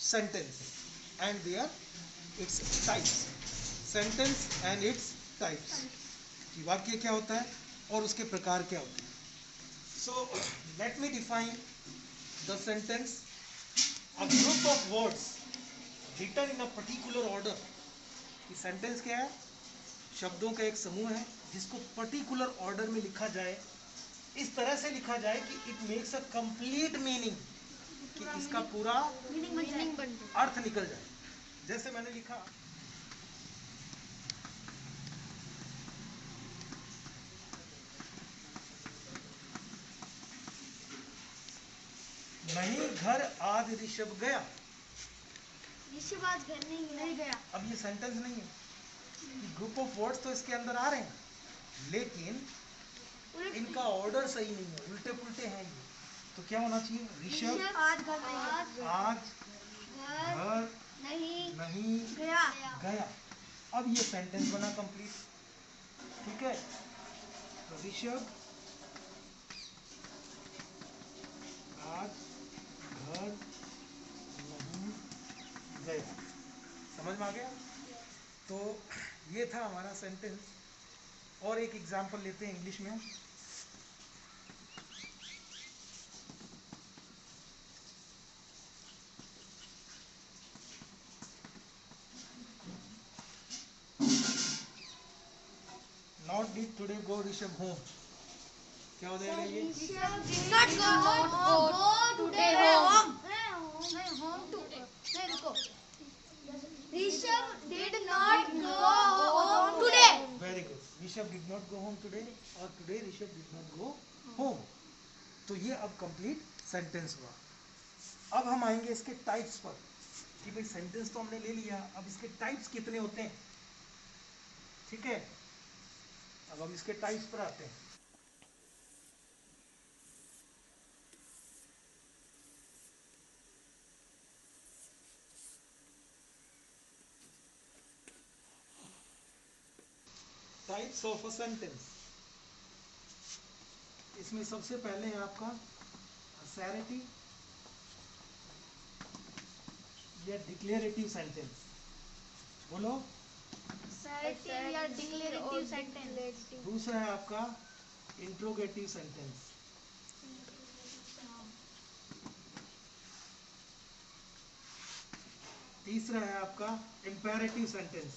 sentence and their its types. Sentence and its types. कि वाक्य क्या होता है और उसके प्रकार क्या होते हैं. So let me define the sentence. A group of words written in a particular order. कि सेंटेंस क्या है? शब्दों का एक समूह है जिसको पर्टिकुलर ऑर्डर में लिखा जाए, इस तरह से लिखा जाए कि it makes a complete meaning, कि इसका पूरा अर्थ निकल जाए. जैसे मैंने लिखा, नहीं घर आज ऋषभ गया. ऋषभ आज घर नहीं गया. अब ये सेंटेंस नहीं है, ग्रुप ऑफ वर्ड्स तो इसके अंदर आ रहे हैं, लेकिन इनका ऑर्डर सही नहीं है, उल्टे पुल्टे हैं ये. तो क्या होना चाहिए? ऋषभ आज घर नहीं गया. अब ये सेंटेंस बना कंप्लीट. ठीक है, तो ऋषभ आज घर नहीं गया. समझ में आ गया? तो ये था हमारा सेंटेंस. और एक एग्जांपल लेते हैं इंग्लिश में. Not did today go Rishabh home. क्या हो जाएगा ये? Rishabh did not go home today. Very good. Rishabh did not go home today और today Rishabh did not go home. तो ये अब कंप्लीट सेंटेंस हुआ. अब हम आएंगे इसके टाइप्स पर कि भाई सेंटेंस तो हमने ले लिया, अब इसके टाइप्स कितने होते हैं. ठीक है, अब हम इसके टाइप्स पर आते हैं. Types of a sentence. इसमें सबसे पहले है आपका असैरिटी या डिक्लेरेटिव सेंटेंस. बोलो. Assertive या declarative sentence. दूसरा है आपका इंट्रोगेटिव सेंटेंस. तीसरा है आपका इंपेरेटिव सेंटेंस.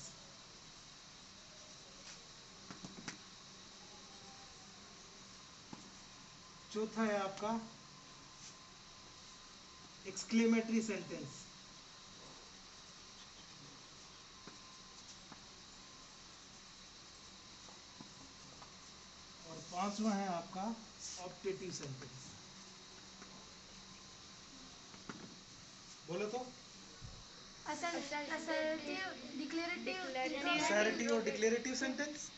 चौथा है आपका एक्सक्लेमेटरी सेंटेंस. और पांचवा है आपका ऑप्टेटिव सेंटेंस. बोलो तो. असैरिटिव और डिक्लेरेटिव सेंटेंस.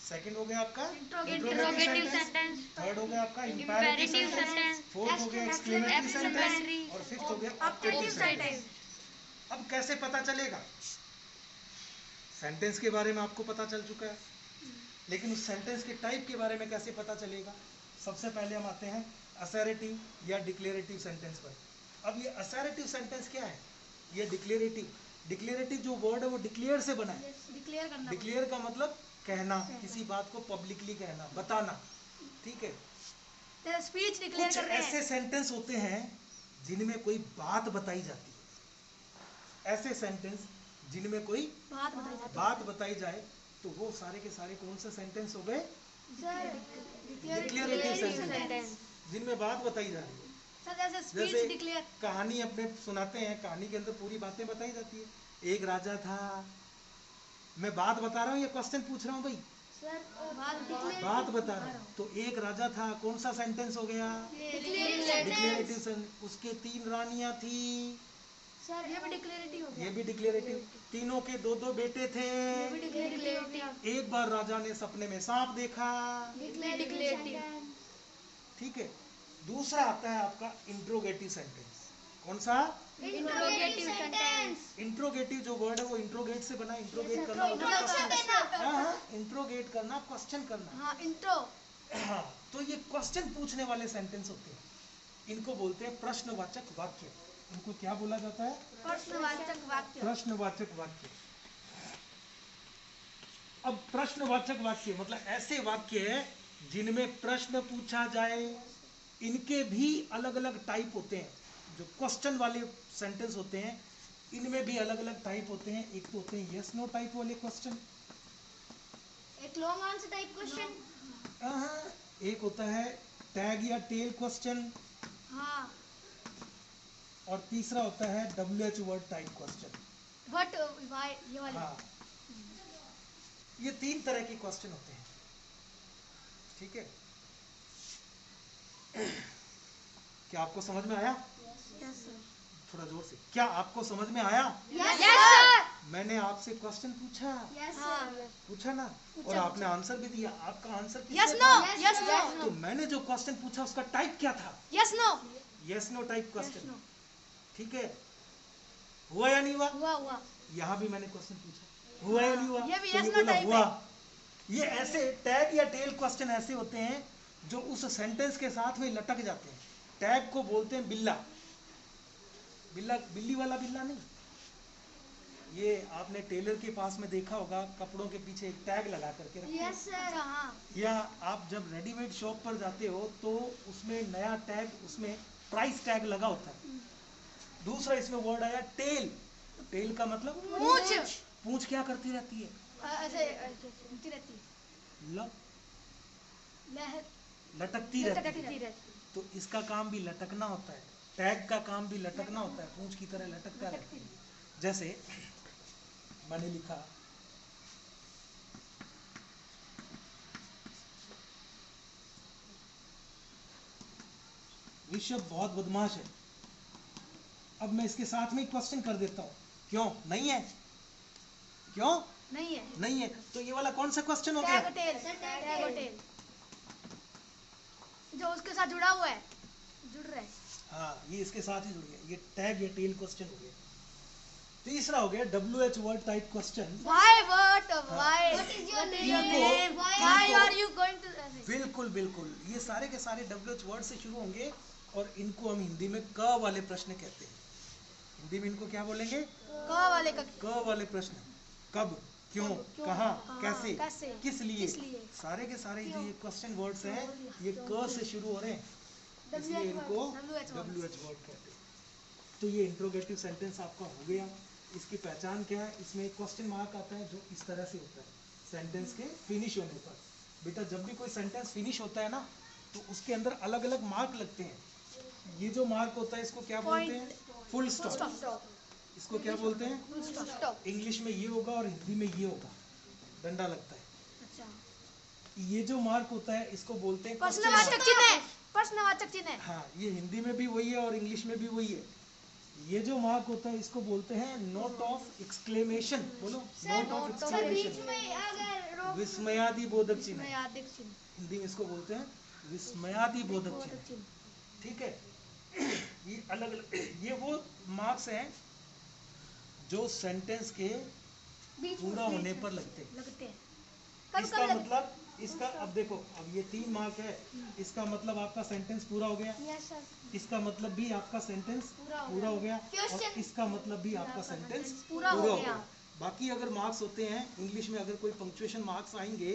सेकंड हो गया आपका इंट्रोगेटिव सेंटेंस. थर्ड हो गया आपका इंपेरेटिव सेंटेंस. फोर्थ हो गया एक्सक्लेमेटरी सेंटेंस. और फिफ्थ हो गया ऑप्टेटिव सेंटेंस. अब कैसे पता चलेगा? सेंटेंस के बारे में आपको पता चल चुका है, लेकिन उस सेंटेंस के टाइप के बारे में कैसे पता चलेगा? सबसे पहले हम आते हैं असैरिटिव या डिक्लेरेटिव सेंटेंस पर. अब ये असैरिटिव सेंटेंस क्या है? ये डिक्लेरेटिव जो वर्ड है वो डिक्लेयर से बना है. डिक्लेयर का मतलब कहना, किसी बात को पब्लिकली कहना, बताना. ठीक है, स्पीच कुछ ऐसे सेंटेंस होते हैं जिनमें कोई बात बताई जाती है. ऐसे सेंटेंस जिनमें कोई बात बताई जाए तो वो सारे के सारे कौन से सेंटेंस हो गए? डिक्लेरेटिव सेंटेंस, जिनमें बात बताई जा रही है. जैसे कहानी अपने सुनाते हैं, कहानी के अंदर पूरी बातें बताई जाती है. एक राजा था. मैं बात बता रहा हूँ या क्वेश्चन पूछ रहा हूँ भाई? बात बता रहा हूँ. तो एक राजा था, कौन सा सेंटेंस हो गया? Declarative sentence. उसके 3 रानियां थी. ये भी डिक्लेरेटिव. तीनों के 2-2 बेटे थे. एक बार राजा ने सपने में सांप देखा. ठीक है. दूसरा आता है आपका इंट्रोगेटिव सेंटेंस. कौन सा? इंट्रोगेटिव जो वर्ड है वो इंट्रोगेट से बना. इंट्रोगेट करना होता है क्वेश्चन. हाँ, इंट्रोगेट करना, क्वेश्चन करना. हाँ, तो ये क्वेश्चन पूछने वाले सेंटेंस होते हैं. इनको बोलते हैं प्रश्नवाचक वाक्य. इनको क्या बोला जाता है? प्रश्नवाचक वाक्य। प्रश्नवाचक वाक्य। अब प्रश्नवाचक वाक्य मतलब ऐसे वाक्य है जिनमें प्रश्न पूछा जाए। इनके भी अलग अलग टाइप होते हैं। जो क्वेश्चन वाले सेंटेंस होते हैं इनमें भी अलग अलग टाइप होते हैं। एक तो होते हैं यस नो टाइप वाले क्वेश्चन, एक लॉन्ग आंसर टाइप क्वेश्चन, एक होता है टैग या टेल क्वेश्चन, हाँ, और तीसरा होता है WH word type question. What, why, ये वाले। हाँ, ये 3 तरह के क्वेश्चन होते हैं। ठीक है, क्या आपको समझ में आया? Yes sir. थोड़ा जोर से, क्या आपको समझ में आया? Yes sir. मैंने आपसे क्वेश्चन पूछा, यस सर। पूछा ना, और आपने आंसर भी दिया। आपका answer yes no, yes no. तो मैंने जो क्वेश्चन पूछा उसका टाइप क्या था? Yes no. Yes no type question. ठीक है, हुआ या नहीं हुआ? हुआ। यहाँ भी मैंने क्वेश्चन पूछा, हुआ या नहीं हुआ? ये भी तो yes ये no बोला type हुआ। है। ये ऐसे टैग या टेल क्वेश्चन ऐसे होते हैं जो उस सेंटेंस के साथ में लटक जाते हैं। टैग को बोलते हैं बिल्ला। बिल्ला बिल्ली वाला बिल्ला नहीं। ये आपने टेलर के पास में देखा होगा, कपड़ों के पीछे एक टैग लगा करके रखते हैं। यस सर, हाँ। या आप जब रेडीमेड शॉप पर जाते हो तो उसमें नया टैग, उसमें प्राइस टैग लगा होता है। दूसरा इसमें वर्ड आया टेल। टेल का मतलब पूंछ। पूंछ क्या करती रहती है? ऐसे घूमती रहती है। लटकती रहती है। तो इसका काम भी लटकना होता है। टैग का काम भी लटकना होता है, पूंछ की तरह लटकता रहता है। जैसे मैंने लिखा ऋषभ बहुत बदमाश है। अब मैं इसके साथ में क्वेश्चन कर देता हूं, क्यों नहीं है? क्यों नहीं है? तो ये वाला कौन सा क्वेश्चन हो गया? टैग और टेल जो उसके साथ जुड़ा हुआ है, जुड़ रहा है। हाँ, ये इसके साथ ही जुड़ गया। ये टैग या टेल क्वेश्चन हो गया। तीसरा हो गया WH word type question. Why, what is your name? Why are you going to? बिल्कुल बिल्कुल, ये सारे के सारे WH वर्ड से शुरू होंगे और इनको हम हिंदी में क वाले प्रश्न कहते हैं। हिंदी में इनको क्या बोलेंगे? क वाले प्रश्न। कब, क्यों, कहाँ, कैसे, किस लिए। सारे के सारे जो ये क्वेश्चन वर्ड्स हैं ये क से शुरू हो रहे हैं, इसलिए इनको WH वर्ड कहते हैं। तो ये इंट्रोगेटिव सेंटेंस आपका हो गया। इसकी पहचान क्या है? इसमें एक क्वेश्चन मार्क आता है जो इस तरह से होता है सेंटेंस के फिनिश होने पर। बेटा जब भी कोई सेंटेंस फिनिश होता है ना तो उसके अंदर अलग अलग मार्क लगते हैं। ये जो मार्क होता है इसको क्या बोलते हैं? Full stop. इसको क्या बोलते हैं? इंग्लिश में ये होगा और हिंदी में ये होगा, डंडा लगता है। अच्छा। ये जो मार्क होता है इसको बोलते हैं प्रश्नवाचक चिन्ह। प्रश्नवाचक चिन्ह। हाँ, ये हिंदी में भी वही है और इंग्लिश में भी वही है। ये जो मार्क होता है इसको बोलते हैं नोट ऑफ एक्सक्लेमेशन। बोलो, नोट ऑफ एक्सक्लेमेशन, विस्मयादि बोधक चिन्ह। हिंदी में इसको बोलते हैं विस्मयादि बोधक चिन्ह। ठीक है, ये अलग अलग, ये वो मार्क्स हैं जो सेंटेंस के पूरा होने पर लगते हैं। इसका मतलब, इसका अब देखो, अब ये 3 मार्क है, इसका मतलब आपका सेंटेंस पूरा हो गया। इसका मतलब भी आपका सेंटेंस पूरा हो गया और इसका मतलब भी आपका सेंटेंस पूरा हो गया। बाकी अगर मार्क्स होते हैं इंग्लिश में, अगर कोई पंक्चुएशन मार्क्स आएंगे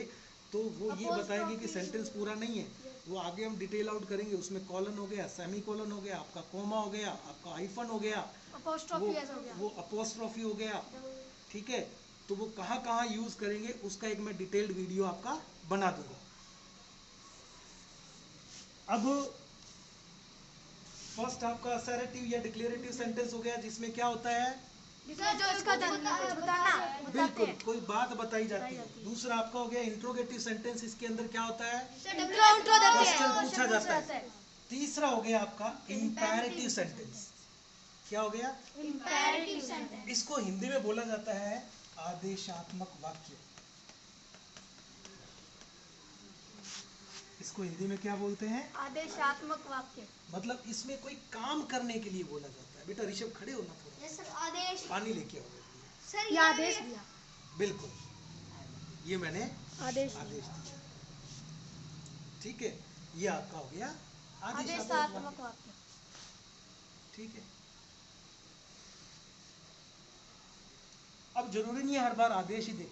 तो वो ये बताएंगे कि सेंटेंस पूरा नहीं है। वो आगे हम डिटेल आउट करेंगे, उसमें कॉलन हो गया, सेमी कॉलन हो गया, आपका कोमा हो गया, आपका हाइफन हो गया, वो अपोस्ट्रोफी हो गया। ठीक है, तो वो कहाँ कहाँ यूज करेंगे उसका एक मैं डिटेल्ड वीडियो आपका बना दूंगा। अब फर्स्ट आपका असर्टिव या डिक्लेरेटिव सेंटेंस हो गया जिसमें क्या होता है? जो इसका बताना, बिल्कुल, कोई बात बताई जाती है। दूसरा आपका हो गया इंट्रोगेटिव सेंटेंस, इसके अंदर क्या होता है? क्वेश्चन पूछा जाता है। तीसरा हो गया आपका इंपैरेटिव सेंटेंस। क्या हो गया? Imperative sentence. इसको हिंदी में बोला जाता है आदेशात्मक वाक्य। इसको हिंदी में क्या बोलते हैं? आदेशात्मक वाक्य। मतलब इसमें कोई काम करने के लिए बोला जाता है। बेटा ऋषभ खड़े हो ना थोड़ा। सर, आदेश। पानी लेके आओ। सर, ये आदेश दिया। बिल्कुल, ये मैंने आदेश दिया। ठीक है, ये आपका हो गया आदेशात्मक वाक्य। ठीक है, अब जरूरी नहीं है हर बार आदेश ही दे,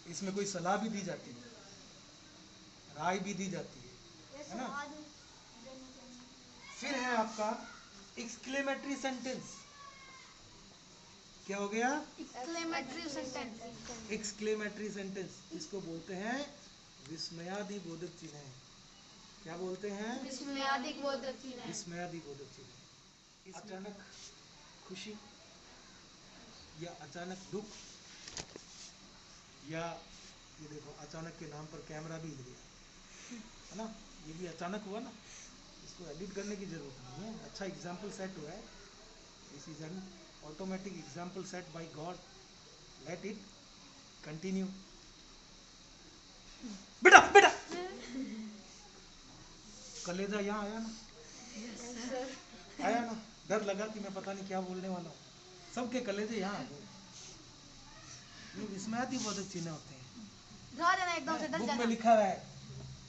इसमें कोई सलाह भी दी जाती है, राय भी दी जाती है ना। फिर है आपका एक्सक्लेमेटरी सेंटेंस। क्या हो गया? Exclamatory sentence. एक्सक्लेमेटरी सेंटेंस इसको बोलते हैं विस्मयादिबोधक चिन्ह। क्या बोलते हैं? विस्मयादिबोधक चिन्ह। विस्मयादिबोधक चिन्ह। अचानक खुशी या अचानक दुख, या ये देखो अचानक के नाम पर कैमरा भी हिल गया, है ना, ये भी अचानक हुआ ना, इसको एडिट करने की जरूरत नहीं है, अच्छा एग्जाम्पल सेट हुआ है, this is an automatic example set by God, let it continue. बेटा बेटा कलेजा यहाँ आया ना, आया ना, डर लगा कि मैं पता नहीं क्या बोलने वाला हूँ, सबके कलेजे यहाँ आ गए। ये विस्मयादिबोधक चिन्ह होते हैं। एकदम से डर बुक जाना। में लिखा हुआ है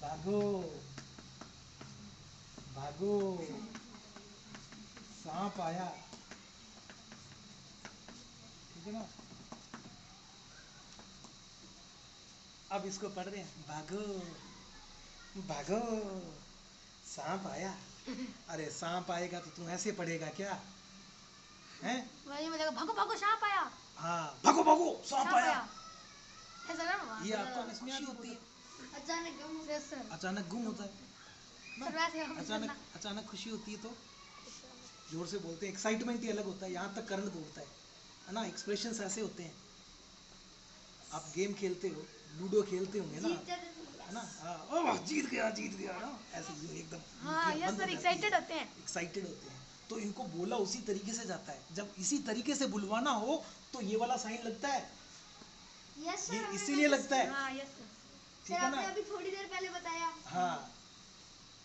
भागो भागो सांप आया, ठीक है ना। अब इसको पढ़ रहे हैं, भागो भागो सांप आया। अरे सांप आएगा तो तुम ऐसे पढ़ेगा क्या हैं? वही में देखो, भागो भागो सांप आया। हाँ भागो भागो सांप आया। ऐसा ना ये आपका विस्मयादि होती है। अचानक गुम हो सर। अचानक गुम होता है ना? वैसे हम अचानक अचानक खुशी होती है तो जोर से बोलते हैं, एक्साइटमेंट ही अलग होता है, यहाँ तक करंट बोलता है ना। एक्सप्रेशंस ऐसे होते हैं। आप गेम खेलते हो, लूडो खेलते होंगे ना, है ना, ओह जीत गया ना, ऐसे एकदम हाँ यस सर, एक्साइटेड होते हैं। एक्साइटेड होते हैं तो इनको बोला उसी तरीके से जाता है। जब इसी तरीके से बुलवाना हो तो ये वाला साइन लगता है, यस ये सर, इसीलिए लगता है, हाँ यस सर। ठीक है ना। अभी थोड़ी देर पहले बताया। हाँ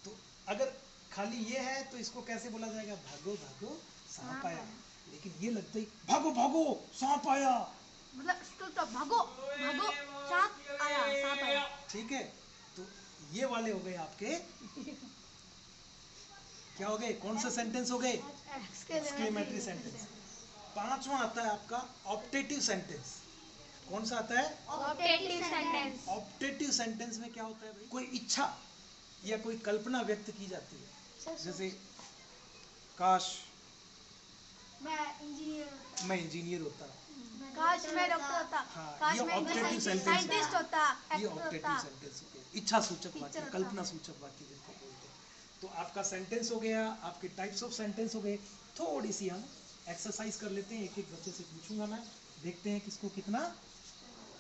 तो अगर खाली ये है तो इसको कैसे बोला जाएगा? भागो भागो सांप आया। लेकिन ये लगता है भागो भागो सांप आया, मतलब तो भागो भागो सांप आया, सांप आया। ठीक है। तो ये वाले हो गए आपके क्या हो गए? कौन से सेंटेंस हो गए? Exclamatory sentence. पांचवा आता है आपका ऑप्टेटिव सेंटेंस। कौन सा आता है? Optative sentence. ऑप्टेटिव सेंटेंस में क्या होता है भाई? कोई इच्छा या कोई कल्पना व्यक्त की जाती है, जैसे काश मैं इंजीनियर होता, काश मैं डॉक्टर होता, हाँ, काश ये मैं ऑप्टेटिव सेंटेंस साइंटिस्ट होता, ये एक्टर ऑप्टेटिव होता। सेंटेंस हो गया, इच्छा सूचक वाक्य, टीचर कल्पना सूचक वाक्य जिनको बोलते हैं। तो आपका सेंटेंस हो गया, आपके टाइप्स ऑफ सेंटेंस हो गए। थोड़ी सी हम एक्सरसाइज कर लेते हैं, एक एक बच्चे से पूछूंगा मैं, देखते हैं किसको कितना।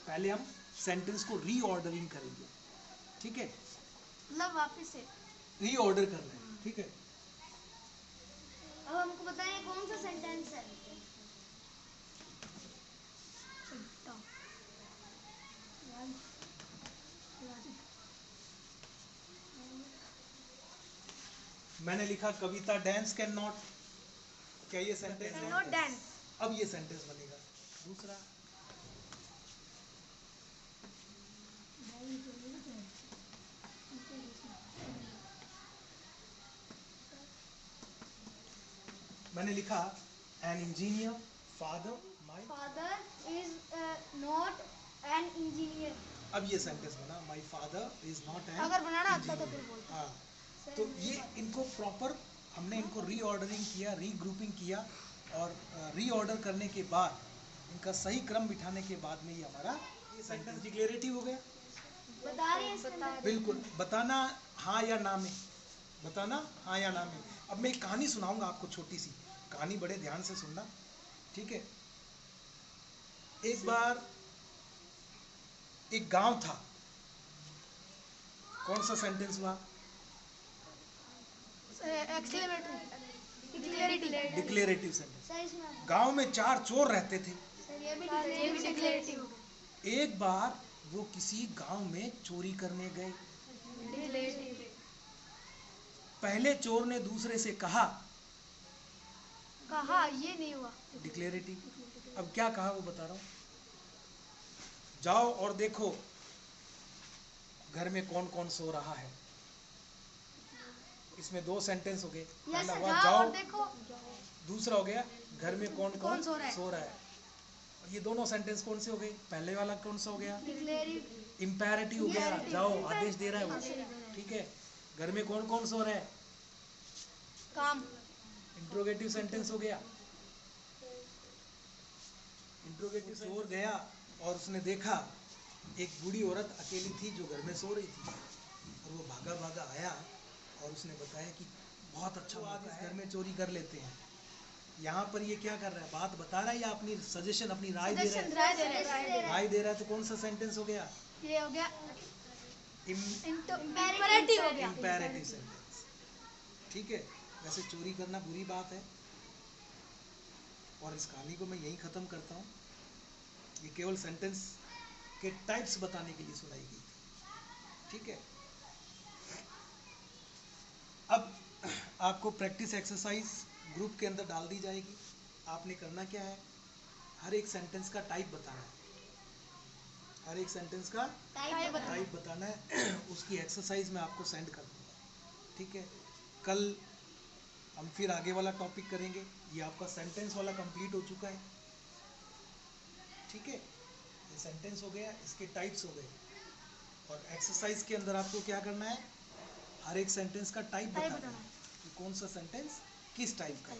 पहले हम सेंटेंस को रीऑर्डरिंग करेंगे, ठीक है, मतलब वापस से रीऑर्डर करना है, ठीक है। अब हमको बताएं कौन सा सेंटेंस है। मैंने लिखा कविता डांस कैन नॉट, क्या ये सेंटेंस है? Not dance. अब ये सेंटेंस बनेगा। दूसरा मैंने लिखा an engineer father my father is not an engineer. अब ये सेंटेंस बना, my father is not an. अगर बनाना आता तो फिर बोलते। हाँ, तो ये इनको प्रॉपर हमने इनको रीऑर्डरिंग किया, रीग्रुपिंग किया, और रीऑर्डर करने के बाद इनका सही क्रम बिठाने के बाद में ये हमारा ये सेंटेंस डिक्लेरेटिव हो गया। बता रहे हैं बिल्कुल, बताना हाँ या ना में, बताना हाँ या ना में। अब मैं एक कहानी सुनाऊंगा आपको, छोटी सी कहानी, बड़े ध्यान से सुनना, ठीक है। एक बार एक गांव था। कौन सा सेंटेंस हुआ? Declarative sentence. गांव में 4 चोर रहते थे। एक बार वो किसी गांव में चोरी करने गए। पहले चोर ने दूसरे से कहा ये नहीं हुआ। डिक्लेरेटिव। अब क्या कहा वो बता रहा हूं, जाओ और देखो घर में कौन कौन सो रहा है। इसमें 2 सेंटेंस हो गए। पहला हुआ जाओ और देखो, दूसरा हो गया घर में कौन कौन सो रहा है। ये दोनों सेंटेंस कौन से हो गए? पहले वाला कौन सा हो गया? डिक्लेरेटिव। इम्पेरेटिव हो गया, जाओ आदेश दे रहा है वो, ठीक है। घर में कौन कौन सो रहा है? काम। इंट्रोगेटिव सेंटेंस हो गया। इंट्रोगेटिव चोर गया और उसने देखा एक बूढ़ी औरत अकेली थी जो घर में सो रही थी, और वो भागा भागा आया और उसने बताया कि बहुत अच्छा मौका है, घर में चोरी कर लेते हैं। यहाँ पर ये क्या कर रहा है? बात बता रहा है या अपनी सजेशन, अपनी राय दे रहा है? राय दे रहा है। तो कौन सा सेंटेंस हो गया? ये हो गया इम्पेरेटिव हो गया। इम्पेरेटिव सेंटेंस, ठीक है। वैसे चोरी करना बुरी बात है, और इस कहानी को मैं यहीं खत्म करता हूँ। ये केवल सेंटेंस के टाइप्स बताने के लिए सुनाई गई थी, ठीक है। अब आपको प्रैक्टिस एक्सरसाइज ग्रुप के अंदर डाल दी जाएगी। आपने करना क्या है? हर एक सेंटेंस का टाइप बताना है। हर एक सेंटेंस का टाइप बताना है। उसकी एक्सरसाइज मैं आपको सेंड कर दूंगा, ठीक है। कल हम फिर आगे वाला टॉपिक करेंगे। ये आपका सेंटेंस वाला कंप्लीट हो चुका है, ठीक है। ये सेंटेंस हो गया, इसके टाइप्स हो गए, और एक्सरसाइज के अंदर आपको क्या करना है? हर एक सेंटेंस का टाइप बताना है कि कौन सा सेंटेंस किस टाइप का है।